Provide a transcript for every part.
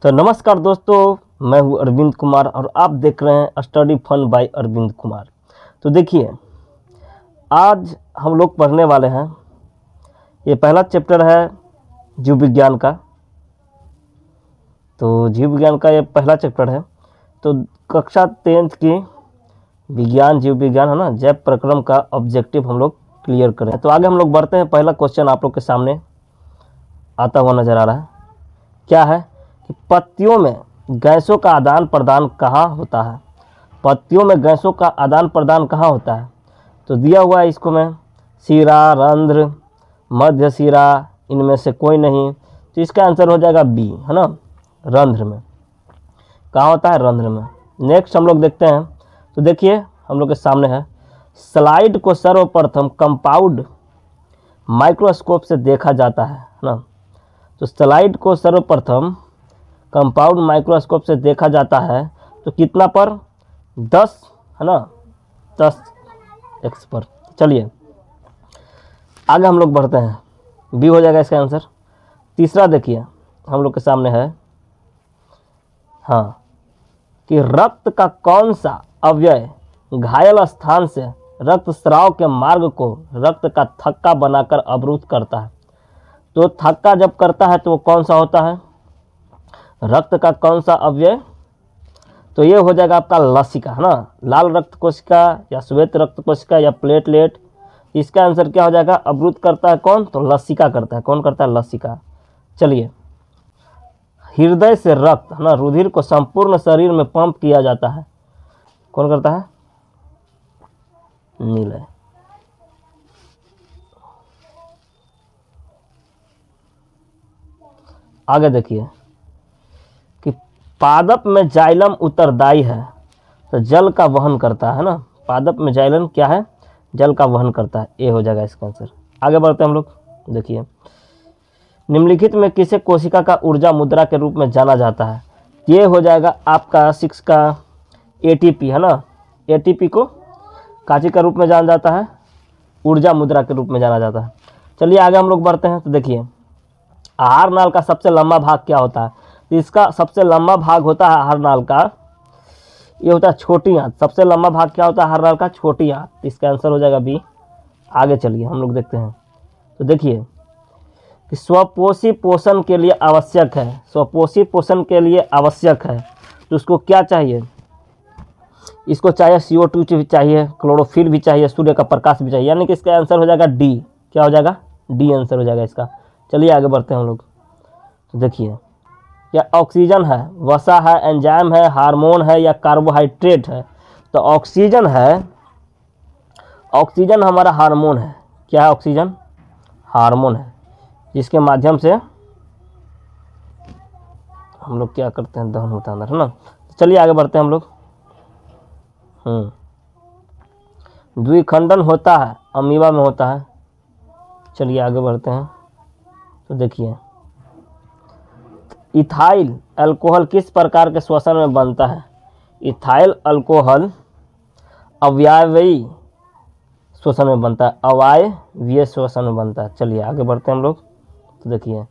तो नमस्कार दोस्तों, मैं हूं अरविंद कुमार और आप देख रहे हैं study fun by Arvind Kumar. तो देखिए, आज हम लोग पढ़ने वाले हैं, ये पहला चैप्टर है जीव विज्ञान का। तो जीव विज्ञान का ये पहला चैप्टर है। तो कक्षा 10th की विज्ञान, जीव विज्ञान है ना, जैव प्रक्रम का ऑब्जेक्टिव हम लोग क्लियर करें। तो आगे हम लोग बढ़ते हैं। पहला क्वेश्चन आप लोग के सामने आता हुआ नज़र आ रहा है। क्या है कि पत्तियों में गैसों का आदान प्रदान कहाँ होता है? पत्तियों में गैसों का आदान प्रदान कहाँ होता है? तो दिया हुआ है इसको में शिरा, रंध्र, मध्य शिरा, इनमें से कोई नहीं। तो इसका आंसर हो जाएगा बी, है ना, रंध्र में। कहाँ होता है? रंध्र में। नेक्स्ट हम लोग देखते हैं। तो देखिए, हम लोग के सामने है, स्लाइड को सर्वप्रथम कंपाउंड माइक्रोस्कोप से देखा जाता है ना। तो स्लाइड को सर्वप्रथम कंपाउंड माइक्रोस्कोप से देखा जाता है। तो कितना पर? 10, है ना, 10x पर। चलिए आगे हम लोग बढ़ते हैं। बी हो जाएगा इसका आंसर। तीसरा देखिए, हम लोग के सामने है, हाँ, कि रक्त का कौन सा अवयव घायल स्थान से रक्त स्राव के मार्ग को रक्त का थक्का बनाकर अवरुद्ध करता है? तो थक्का जब करता है तो वो कौन सा होता है? रक्त का कौन सा अवयव? तो ये हो जाएगा आपका लसिका, है ना, लाल रक्त कोशिका या श्वेत रक्त कोशिका या प्लेटलेट। इसका आंसर क्या हो जाएगा? अवरुद्ध करता है कौन? तो लसिका करता है। कौन करता है? लसिका। चलिए, हृदय से रक्त, है ना, रुधिर को संपूर्ण शरीर में पंप किया जाता है। कौन करता है? नीले। आगे देखिए कि पादप में जाइलम उत्तरदायी है, तो जल का वहन करता है ना। पादप में जाइलम क्या है? जल का वहन करता है। ए हो जाएगा इसका आंसर। आगे बढ़ते हैं हम लोग। देखिए, निम्नलिखित में किसे कोशिका का ऊर्जा मुद्रा के रूप में जाना जाता है? ये हो जाएगा आपका 6 का एटीपी, है ना। एटीपी को काची का रूप में जाना जाता है? ऊर्जा मुद्रा के रूप में जाना जाता है। चलिए आगे हम लोग बढ़ते हैं। तो देखिए, आहार नाल का सबसे लंबा भाग क्या होता है? तो इसका सबसे लंबा भाग होता है आहार नाल का, ये होता है छोटी आंत। सबसे लंबा भाग क्या होता है आहार नाल का? छोटी आंत। इसका आंसर हो जाएगा बी। आगे चलिए हम लोग देखते हैं। तो देखिए कि स्वपोषी पोषण के लिए आवश्यक है, स्वपोषी पोषण के लिए आवश्यक है, तो उसको क्या चाहिए? इसको चाहिए CO2 भी चाहिए, क्लोरोफिल भी चाहिए, सूर्य का प्रकाश भी चाहिए। यानी कि इसका आंसर हो जाएगा डी। क्या हो जाएगा? डी आंसर हो जाएगा इसका। चलिए आगे बढ़ते हैं हम लोग। तो देखिए, क्या ऑक्सीजन है, वसा है, एंजाइम है, हार्मोन है या कार्बोहाइड्रेट है? तो ऑक्सीजन है, ऑक्सीजन हमारा हार्मोन है। क्या है? ऑक्सीजन हार्मोन है, जिसके माध्यम से हम लोग क्या करते हैं? दहन होता है अंदर, है ना। तो चलिए आगे बढ़ते हैं हम लोग। द्विखंडन होता है, अमीबा में होता है। चलिए आगे बढ़ते हैं। तो देखिए, इथाइल अल्कोहल किस प्रकार के श्वसन में बनता है? इथाइल अल्कोहल अवायवीय श्वसन में बनता है, अवायवीय श्वसन में बनता है। चलिए आगे बढ़ते हैं हम लोग। तो देखिए,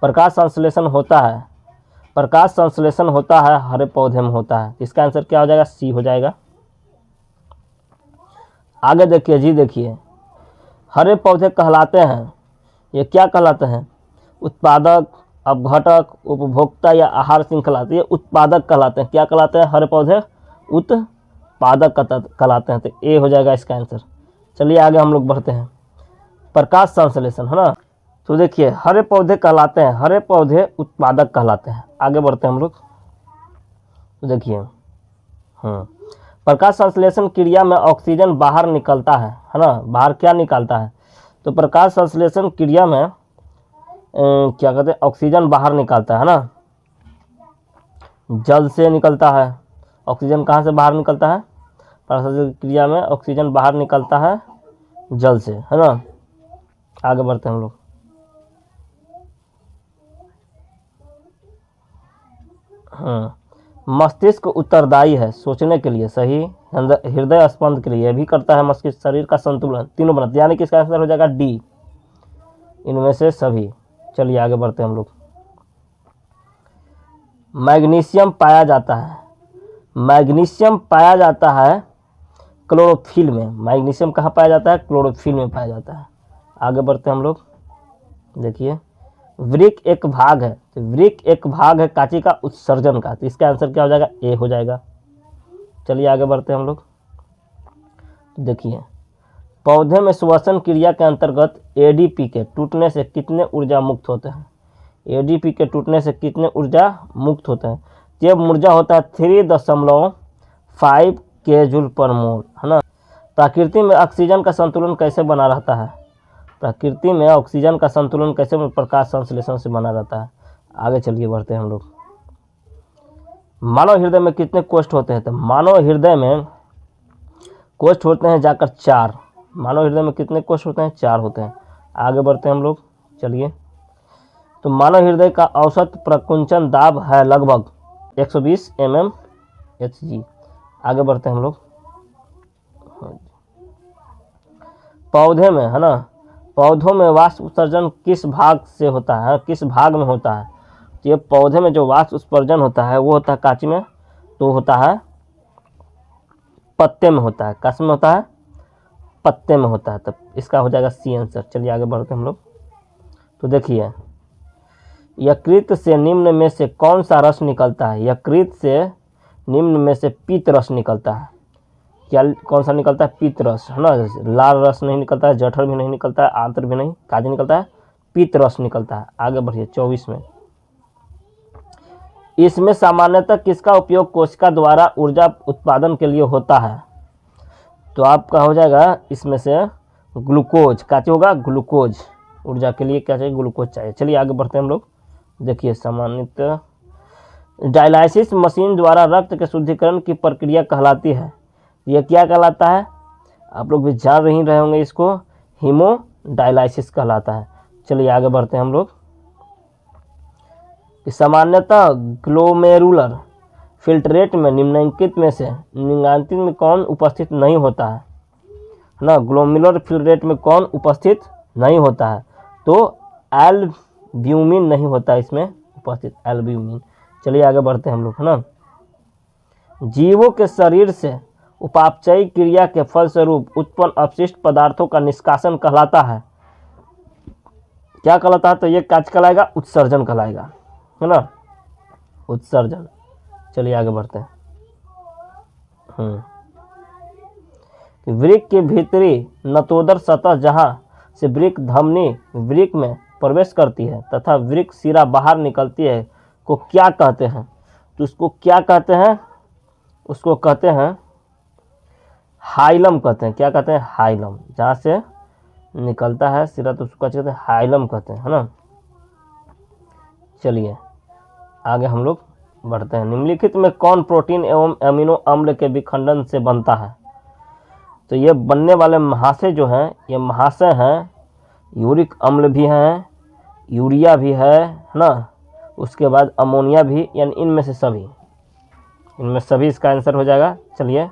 प्रकाश संश्लेषण होता है, प्रकाश संश्लेषण होता है हरे पौधे में होता है। इसका आंसर क्या हो जाएगा? सी हो जाएगा। आगे देखिए जी, देखिए, हरे पौधे कहलाते हैं, ये क्या कहलाते हैं? उत्पादक, अपघटक, उपभोक्ता या आहार श्रृंखला? ये उत्पादक कहलाते हैं। क्या कहलाते हैं? हरे पौधे उत्पादक कहलाते हैं। तो ए हो जाएगा इसका आंसर। चलिए आगे हम लोग बढ़ते हैं। प्रकाश संश्लेषण, है ना। तो देखिए, हरे पौधे कहलाते हैं, हरे पौधे उत्पादक कहलाते हैं। आगे बढ़ते हैं हम लोग। तो देखिए, प्रकाश संश्लेषण क्रिया में ऑक्सीजन बाहर निकलता है ना। बाहर क्या निकालता है? तो प्रकाश संश्लेषण क्रिया में क्या कहते हैं? ऑक्सीजन बाहर निकालता है ना। जल से निकलता है। ऑक्सीजन कहाँ से बाहर निकलता है? प्रकाश संश्लेषण क्रिया में ऑक्सीजन बाहर निकलता है जल से, है ना। आगे बढ़ते हैं हम लोग। मस्तिष्क उत्तरदायी है सोचने के लिए, सही, हृदय स्पंद के लिए भी करता है, मस्तिष्क शरीर का संतुलन, तीनों बनाते, यानी कि इसका आंसर हो जाएगा डी, इनमें से सभी। चलिए आगे बढ़ते हैं हम लोग। मैग्नीशियम पाया जाता है, मैग्नीशियम पाया जाता है क्लोरोफिल में। मैग्नीशियम कहाँ पाया जाता है? क्लोरोफिल में पाया जाता है। आगे बढ़ते हैं हम लोग। देखिए वृक्क एक भाग है, तो वृक्क एक भाग है कांची का उत्सर्जन का, तो इसका आंसर क्या हो जाएगा? ए हो जाएगा। चलिए आगे बढ़ते हैं हम लोग। देखिए पौधे में श्वसन क्रिया के अंतर्गत एडीपी के टूटने से कितने ऊर्जा मुक्त होते हैं? एडीपी के टूटने से कितने ऊर्जा मुक्त होते हैं? जब ऊर्जा होता है 3.5 के जूल पर मोल, है ना। प्रकृति में ऑक्सीजन का संतुलन कैसे बना रहता है? प्रकृति में ऑक्सीजन का संतुलन कैसे प्रकाश संश्लेषण से बना रहता है? आगे चलिए बढ़ते हैं हम लोग। मानव हृदय में कितने कोष्ठ होते हैं? तो मानव हृदय में कोष्ठ होते हैं जाकर 4। मानव हृदय में कितने कोष्ठ होते हैं? 4 होते हैं। आगे बढ़ते हैं हम लोग। चलिए तो मानव हृदय का औसत प्रकुंचन दाब है लगभग 120 mmHg। आगे बढ़ते हैं हम लोग। पौधे में, है ना, पौधों में वाष्प उत्सर्जन किस भाग से होता है? किस भाग में होता है? तो ये पौधे में जो वाष्प उत्सर्जन होता है वो होता है कांची में, तो होता है पत्ते में होता है। किस में होता है? पत्ते में होता है। तब इसका हो जाएगा सी आंसर। चलिए आगे बढ़ते हैं हम लोग। तो देखिए यकृत से निम्न में से कौन सा रस निकलता है? यकृत से निम्न में से पीत रस निकलता है। क्या कौन सा निकलता है? पीत रस, है ना। लाल रस नहीं निकलता है, जठर भी नहीं निकलता है, आंत्र भी नहीं, काजी निकलता है, पीत रस निकलता है। आगे बढ़िए 24 में। इसमें सामान्यतः किसका उपयोग कोशिका द्वारा ऊर्जा उत्पादन के लिए होता है? तो आपका हो जाएगा इसमें से ग्लूकोज। क्या होगा? ग्लूकोज। ऊर्जा के लिए क्या चाहिए? ग्लूकोज चाहिए। चलिए आगे बढ़ते हैं हम लोग। देखिए सामान्यतः डायलाइसिस मशीन द्वारा रक्त के शुद्धिकरण की प्रक्रिया कहलाती है। यह क्या कहलाता है? आप लोग भी जान ही रहे होंगे इसको, हीमोडायलाइसिस कहलाता है। चलिए आगे बढ़ते हैं हम लोग। सामान्यतः ग्लोमेरुलर फिल्ट्रेट में निम्नलिखित में कौन उपस्थित नहीं होता है? ना, ग्लोमेरुलर फिल्ट्रेट में कौन उपस्थित नहीं होता है? तो एल्ब्यूमिन नहीं होता इसमें उपस्थित, एल्ब्यूमिन। चलिए आगे बढ़ते हैं हम लोग, है ना। जीवों के शरीर से उपापचयी क्रिया के फलस्वरूप उत्पन्न अपशिष्ट पदार्थों का निष्कासन कहलाता है। क्या कहलाता है? तो ये क्या कहलाएगा? उत्सर्जन कहलाएगा, है ना, उत्सर्जन। चलिए आगे बढ़ते हैं। वृक्क के भीतरी नतोदर सतह जहां से वृक्क धमनी वृक्क में प्रवेश करती है तथा वृक्क सिरा बाहर निकलती है को क्या कहते हैं? तो उसको क्या कहते हैं? उसको कहते हैं हाइलम कहते हैं। क्या कहते हैं? हाइलम। जहाँ से निकलता है सिरा तो उसको कहते हैं हाइलम कहते हैं, है ना। चलिए आगे हम लोग बढ़ते हैं। निम्नलिखित में कौन प्रोटीन एवं अमीनो अम्ल के विखंडन से बनता है? तो ये बनने वाले महाशय जो हैं, ये महाशय हैं यूरिक अम्ल भी हैं, यूरिया भी है ना, उसके बाद अमोनिया भी, यानी इनमें से सभी, इनमें सभी इसका आंसर हो जाएगा। चलिए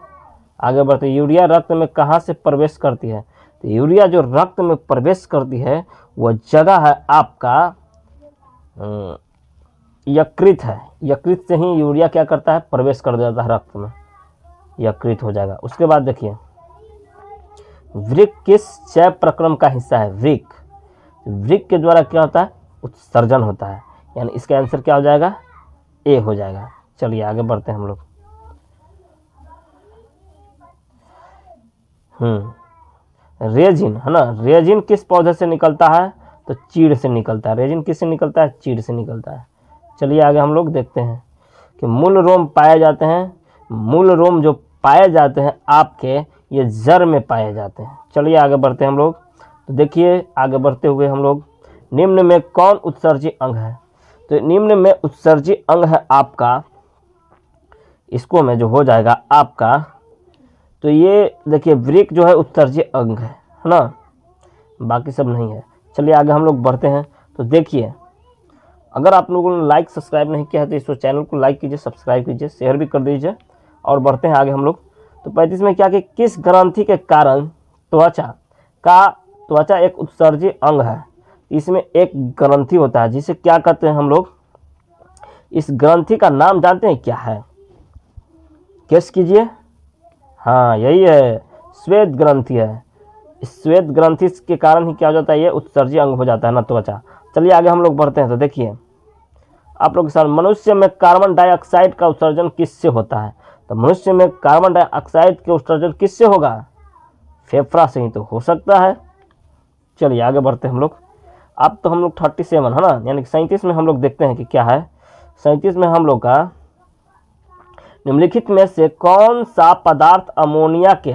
आगे बढ़ते। यूरिया रक्त में कहाँ से प्रवेश करती है? तो यूरिया जो रक्त में प्रवेश करती है वह जगह है आपका यकृत है। यकृत से ही यूरिया क्या करता है? प्रवेश कर देता है रक्त में, यकृत हो जाएगा। उसके बाद देखिए वृक्क किस चय प्रक्रम का हिस्सा है? वृक्क, वृक्क के द्वारा क्या होता है? उत्सर्जन होता है, यानी इसका आंसर क्या हो जाएगा? ए हो जाएगा। चलिए आगे बढ़ते हैं हम लोग। रेजिन, है ना, रेजिन किस पौधे से निकलता है? तो चीड़ से निकलता है। रेजिन किससे निकलता है? चीड़ से निकलता है। चलिए आगे हम लोग देखते हैं कि मूल रोम पाए जाते हैं। मूल रोम जो पाए जाते हैं आपके, ये जड़ में पाए जाते हैं। चलिए आगे बढ़ते हैं हम लोग। तो देखिए आगे बढ़ते हुए हम लोग, निम्न में कौन उत्सर्जी अंग है? तो निम्न में उत्सर्जी अंग है आपका, इसको में जो हो जाएगा आपका, तो ये देखिए वृक्क जो है उत्सर्जी अंग है ना, बाकी सब नहीं है। चलिए आगे हम लोग बढ़ते हैं। तो देखिए अगर आप लोगों ने लाइक सब्सक्राइब नहीं किया है तो इस चैनल को लाइक कीजिए, सब्सक्राइब कीजिए, शेयर भी कर दीजिए। और बढ़ते हैं आगे हम लोग। तो 35 में क्या कि किस ग्रंथि के कारण त्वचा एक उत्सर्जी अंग है? इसमें एक ग्रंथि होता है जिसे क्या कहते हैं हम लोग? इस ग्रंथि का नाम जानते हैं क्या है? गेस कीजिए। हाँ यही है, श्वेत ग्रंथि है। इस श्वेत ग्रंथि के कारण ही क्या हो जाता है, ये उत्सर्जी अंग हो जाता है ना त्वचा। चलिए आगे हम लोग बढ़ते हैं। तो देखिए आप लोग के साथ, मनुष्य में कार्बन डाइऑक्साइड का उत्सर्जन किससे होता है? तो मनुष्य में कार्बन डाइऑक्साइड के उत्सर्जन किससे होगा? फेफड़ा से ही तो हो सकता है। चलिए आगे बढ़ते हैं हम लोग। अब तो हम लोग 37 है ना, यानी कि 37 में हम लोग देखते हैं कि क्या है। 37 में हम लोग का, निम्नलिखित में से कौन सा पदार्थ अमोनिया के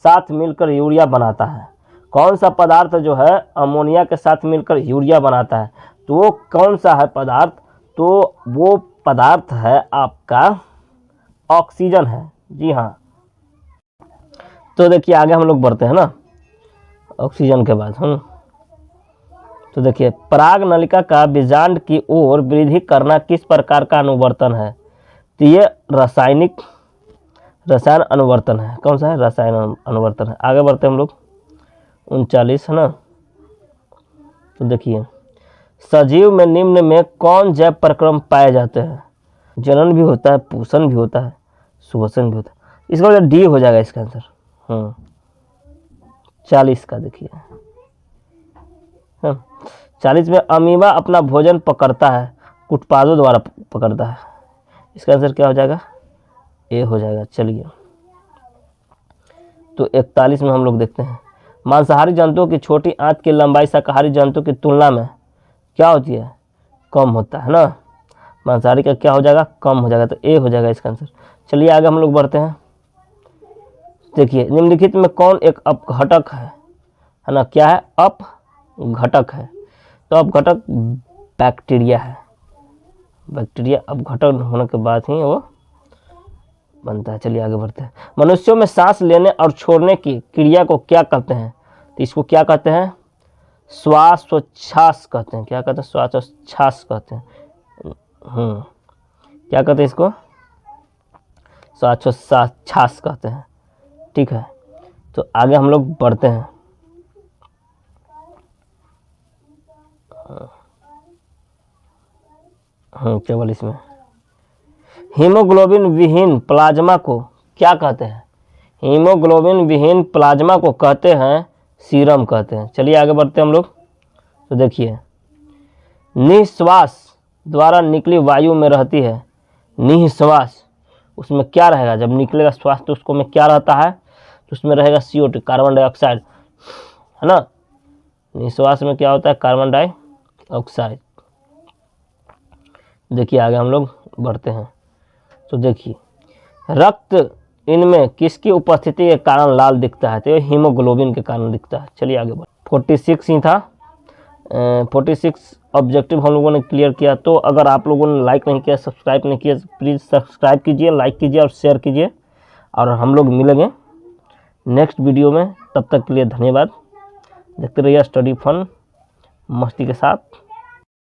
साथ मिलकर यूरिया बनाता है? कौन सा पदार्थ जो है अमोनिया के साथ मिलकर यूरिया बनाता है? तो वो कौन सा है पदार्थ? तो वो पदार्थ है आपका ऑक्सीजन है। जी हाँ। तो देखिए आगे हम लोग बढ़ते हैं ना, ऑक्सीजन के बाद हम। तो देखिए पराग नलिका का बीजांड की ओर वृद्धि करना किस प्रकार का अनुवर्तन है? तो ये रसायन अनुवर्तन है। कौन सा है? रसायन अनुवर्तन है। आगे बढ़ते हैं हम लोग, 39 है ना। तो देखिए सजीव में निम्न में कौन जैव प्रक्रम पाए जाते हैं? जनन भी होता है, पोषण भी होता है, सुवसन भी होता है। इसका मतलब डी हो जाएगा इसका आंसर। 40 का देखिए, 40 में अमीबा अपना भोजन पकड़ता है, उत्पादों द्वारा पकड़ता है। इसका आंसर क्या हो जाएगा? ए हो जाएगा। चलिए तो 41 में हम लोग देखते हैं, मांसाहारी जंतुओं की छोटी आंत की लंबाई शाकाहारी जंतुओं की तुलना में क्या होती है? कम होता है ना। मांसाहारी का क्या हो जाएगा? कम हो जाएगा। तो ए हो जाएगा इसका आंसर। चलिए आगे हम लोग बढ़ते हैं। देखिए निम्नलिखित में कौन एक अपघटक है ना? क्या है? अपघटक है। तो अपघटक बैक्टीरिया है। बैक्टीरिया अपघटन होने के बाद ही वो बनता है। चलिए आगे बढ़ते हैं। मनुष्यों में सांस लेने और छोड़ने की क्रिया को क्या कहते हैं? तो इसको क्या कहते हैं? श्वासोच्छ्वास कहते हैं। क्या कहते हैं? श्वासोच्छ्वास कहते हैं। क्या कहते हैं इसको? श्वासोच्छ्वास कहते हैं। ठीक है, तो आगे हम लोग बढ़ते हैं। केवल इसमें हीमोग्लोबिन विहीन प्लाज्मा को क्या कहते हैं? हीमोग्लोबिन विहीन प्लाज्मा को कहते हैं सीरम कहते हैं। चलिए आगे बढ़ते हैं हम लोग। तो देखिए निःश्वास द्वारा निकली वायु में रहती है, निःश्वास, उसमें क्या रहेगा? जब निकलेगा श्वास तो उसको में क्या रहता है? तो उसमें रहेगा CO2, कार्बन डाइऑक्साइड, है ना। निःश्वास में क्या होता है? Carbon dioxide. देखिए आगे हम लोग बढ़ते हैं। तो देखिए रक्त इनमें किसकी उपस्थिति के कारण लाल दिखता है? तो हीमोग्लोबिन के कारण दिखता है। चलिए आगे बढ़, 46 ही था। 46 ऑब्जेक्टिव हम लोगों ने क्लियर किया। तो अगर आप लोगों ने लाइक नहीं किया, सब्सक्राइब नहीं किया, प्लीज़ सब्सक्राइब कीजिए, लाइक कीजिए और शेयर कीजिए। और हम लोग मिलेंगे नेक्स्ट वीडियो में। तब तक के लिए धन्यवाद। देखते रहिए स्टडी फन मस्ती के साथ।